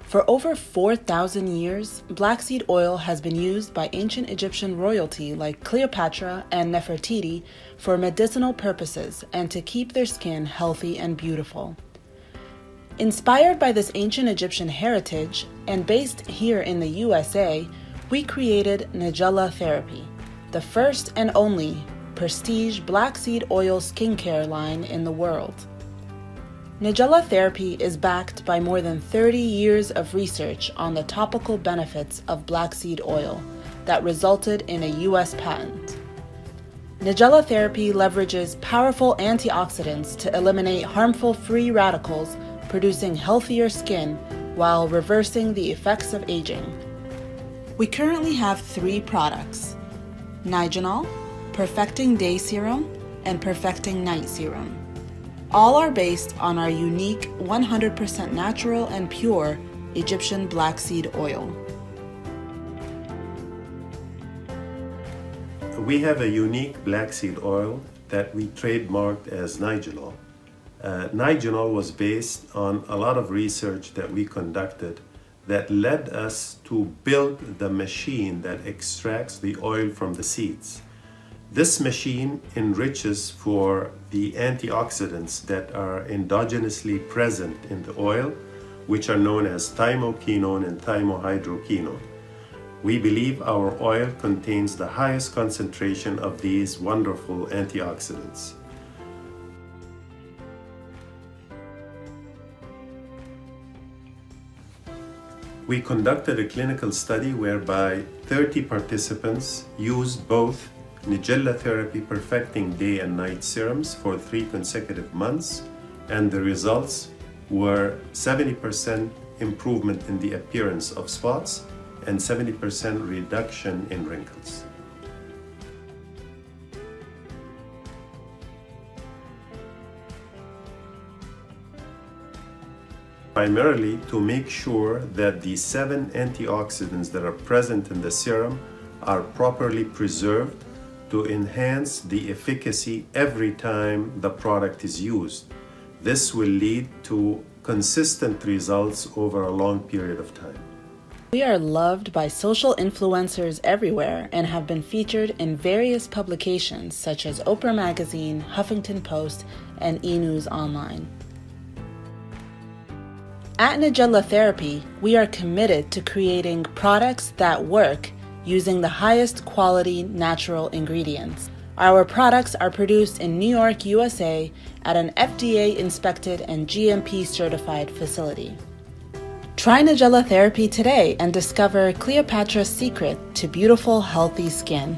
For over 4,000 years, black seed oil has been used by ancient Egyptian royalty like Cleopatra and Nefertiti for medicinal purposes and to keep their skin healthy and beautiful. Inspired by this ancient Egyptian heritage and based here in the USA, we created Nigella Therapy, the first and only prestige black seed oil skincare line in the world. Nigella Therapy is backed by more than 30 years of research on the topical benefits of black seed oil that resulted in a U.S. patent. Nigella Therapy leverages powerful antioxidants to eliminate harmful free radicals, producing healthier skin while reversing the effects of aging. We currently have 3 products: Nigenol, Perfecting Day Serum, and Perfecting Night Serum. All are based on our unique 100% natural and pure Egyptian black seed oil. We have a unique black seed oil that we trademarked as Nigenol. Nigenol was based on a lot of research that we conducted that led us to build the machine that extracts the oil from the seeds. This machine enriches for the antioxidants that are endogenously present in the oil, which are known as thymoquinone and thymohydroquinone. We believe our oil contains the highest concentration of these wonderful antioxidants. We conducted a clinical study whereby 30 participants used both Nigella Therapy Perfecting Day and Night Serums for 3 consecutive months, and the results were 70% improvement in the appearance of spots and 70% reduction in wrinkles. Primarily to make sure that the 7 antioxidants that are present in the serum are properly preserved to enhance the efficacy every time the product is used. This will lead to consistent results over a long period of time. We are loved by social influencers everywhere and have been featured in various publications such as Oprah Magazine, Huffington Post, and E! News Online. At Nigella Therapy, we are committed to creating products that work using the highest quality natural ingredients. Our products are produced in New York, USA at an FDA-inspected and GMP-certified facility. Try Nigella Therapy today and discover Cleopatra's secret to beautiful, healthy skin.